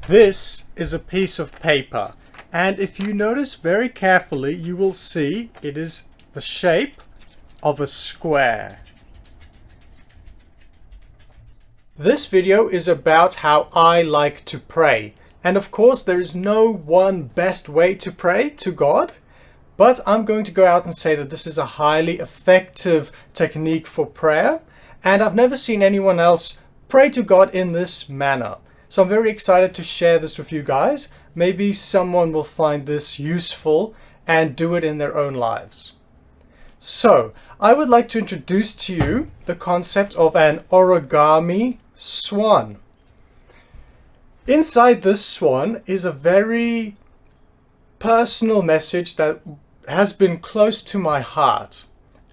This is a piece of paper, and if you notice very carefully, you will see it is the shape of a square. This video is about how I like to pray. And of course, there is no one best way to pray to God, but I'm going to go out and say that this is a highly effective technique for prayer, and I've never seen anyone else pray to God in this manner. So I'm very excited to share this with you guys. Maybe someone will find this useful and do it in their own lives. So I would like to introduce to you the concept of an origami swan. Inside this swan is a very personal message that has been close to my heart.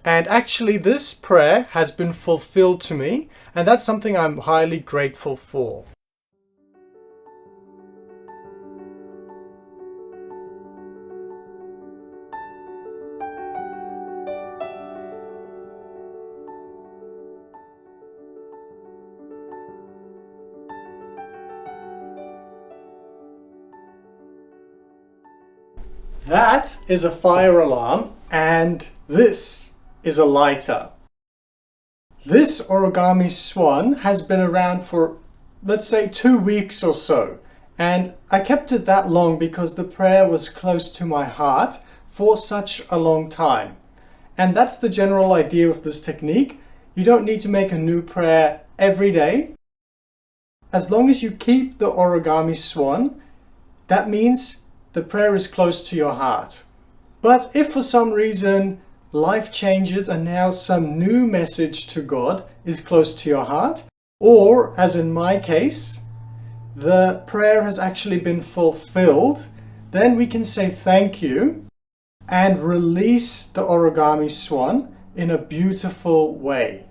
And actually this prayer has been fulfilled to me, and that's something I'm highly grateful for. That is a fire alarm, and this is a lighter. This origami swan has been around for, let's say, 2 weeks or so. And I kept it that long because the prayer was close to my heart for such a long time. And that's the general idea of this technique. You don't need to make a new prayer every day. As long as you keep the origami swan, that means the prayer is close to your heart. But if for some reason life changes and now some new message to God is close to your heart, or as in my case, the prayer has actually been fulfilled, then we can say thank you and release the origami swan in a beautiful way.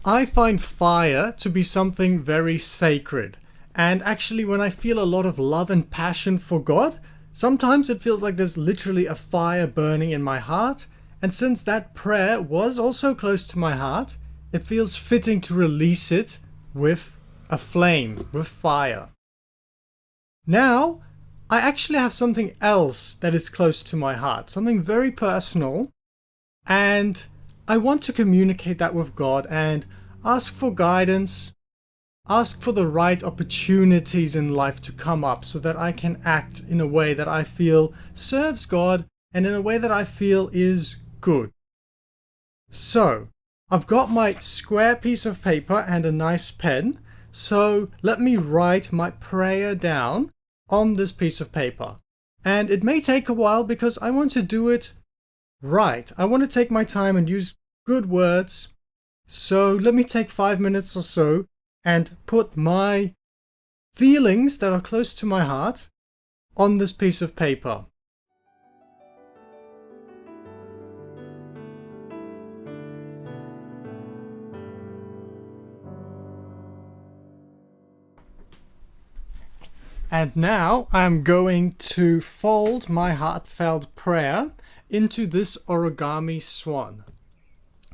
I find fire to be something very sacred, and actually when I feel a lot of love and passion for God, sometimes it feels like there's literally a fire burning in my heart, and since that prayer was also close to my heart, it feels fitting to release it with a flame, with fire. Now, I actually have something else that is close to my heart, something very personal, and I want to communicate that with God and ask for guidance, ask for the right opportunities in life to come up so that I can act in a way that I feel serves God and in a way that I feel is good. So, I've got my square piece of paper and a nice pen, so let me write my prayer down on this piece of paper. And it may take a while because I want to do it right. I want to take my time and use good words. So let me take 5 minutes or so and put my feelings that are close to my heart on this piece of paper. And now I'm going to fold my heartfelt prayer into this origami swan.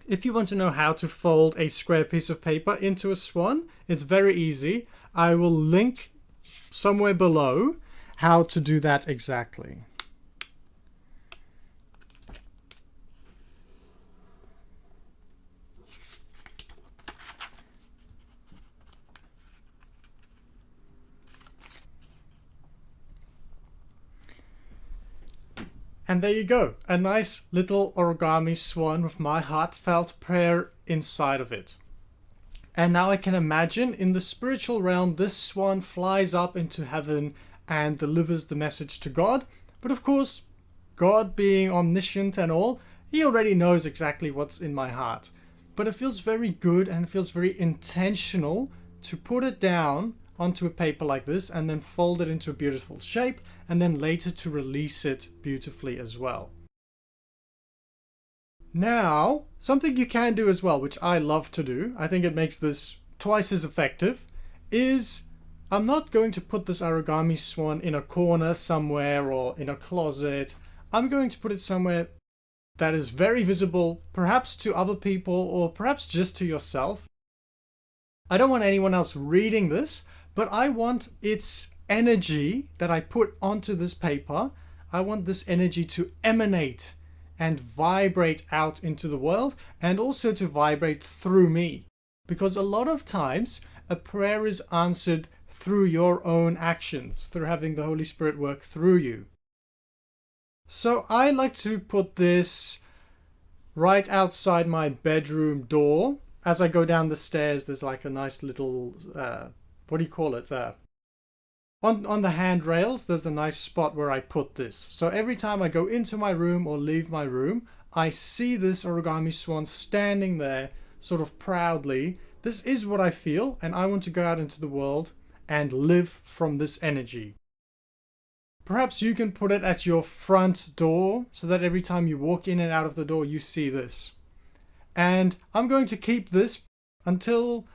If you want to know how to fold a square piece of paper into a swan, it's very easy. I will link somewhere below how to do that exactly. And there you go, a nice little origami swan with my heartfelt prayer inside of it. And now I can imagine in the spiritual realm, this swan flies up into heaven and delivers the message to God. But of course, God being omniscient and all, he already knows exactly what's in my heart. But it feels very good and it feels very intentional to put it down onto a paper like this and then fold it into a beautiful shape and then later to release it beautifully as well. Now, something you can do as well, which I love to do, I think it makes this twice as effective, is I'm not going to put this origami swan in a corner somewhere or in a closet. I'm going to put it somewhere that is very visible, perhaps to other people or perhaps just to yourself. I don't want anyone else reading this, but I want its energy that I put onto this paper, I want this energy to emanate and vibrate out into the world and also to vibrate through me. Because a lot of times a prayer is answered through your own actions, through having the Holy Spirit work through you. So I like to put this right outside my bedroom door. As I go down the stairs, there's like a nice little, what do you call it? On the handrails, there's a nice spot where I put this. So every time I go into my room or leave my room, I see this origami swan standing there sort of proudly. This is what I feel, and I want to go out into the world and live from this energy. Perhaps you can put it at your front door so that every time you walk in and out of the door, you see this. And I'm going to keep this until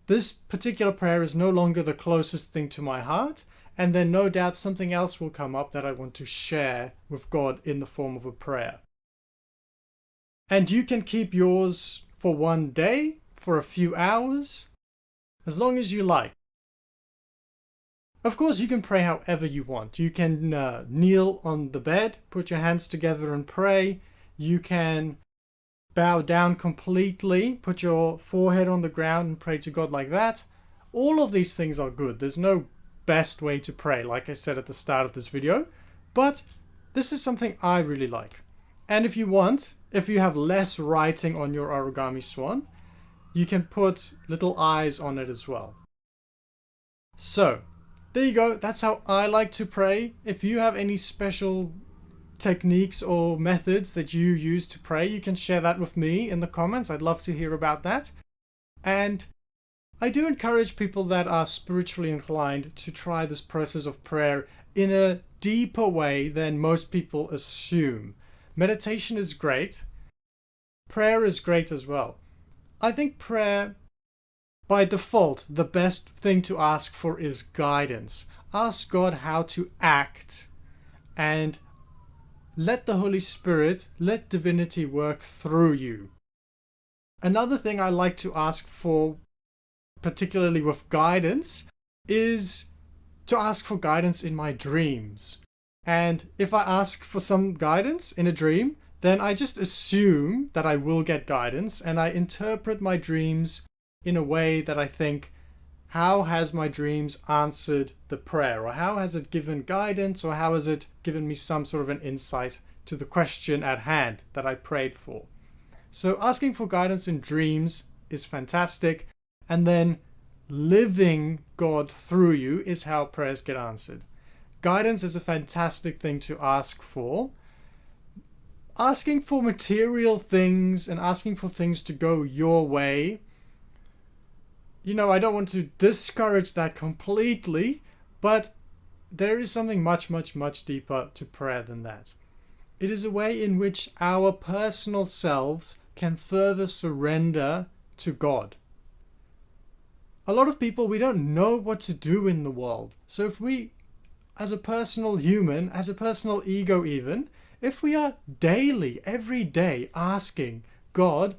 this particular prayer is no longer the closest thing to my heart. And then no doubt something else will come up that I want to share with God in the form of a prayer. And you can keep yours for one day, for a few hours, as long as you like. Of course, you can pray however you want. You can kneel on the bed, put your hands together and pray. You can bow down completely, put your forehead on the ground and pray to God like that. All of these things are good. There's no best way to pray, like I said at the start of this video, but this is something I really like. And if you want, if you have less writing on your origami swan, you can put little eyes on it as well. So there you go. That's how I like to pray. If you have any special techniques or methods that you use to pray, you can share that with me in the comments. I'd love to hear about that. And I do encourage people that are spiritually inclined to try this process of prayer in a deeper way than most people assume. Meditation is great. Prayer is great as well. I think prayer, by default, the best thing to ask for is guidance. Ask God how to act and let the Holy Spirit, let divinity work through you. Another thing I like to ask for, particularly with guidance, is to ask for guidance in my dreams. And if I ask for some guidance in a dream, then I just assume that I will get guidance and I interpret my dreams in a way that I think, how has my dreams answered the prayer? Or how has it given guidance? Or how has it given me some sort of an insight to the question at hand that I prayed for? So asking for guidance in dreams is fantastic. And then living God through you is how prayers get answered. Guidance is a fantastic thing to ask for. Asking for material things and asking for things to go your way, I don't want to discourage that completely, but there is something much, much, much deeper to prayer than that. It is a way in which our personal selves can further surrender to God. A lot of people, we don't know what to do in the world. So if we, as a personal human, as a personal ego even, if we are daily, every day asking God,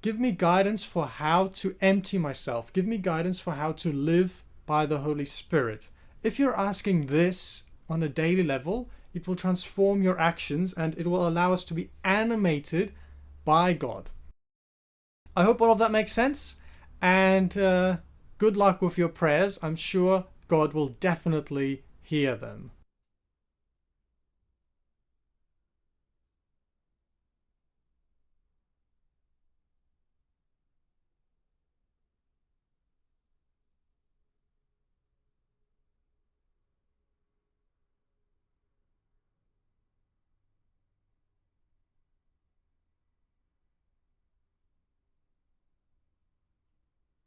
give me guidance for how to empty myself, give me guidance for how to live by the Holy Spirit. If you're asking this on a daily level, it will transform your actions and it will allow us to be animated by God. I hope all of that makes sense. And good luck with your prayers. I'm sure God will definitely hear them.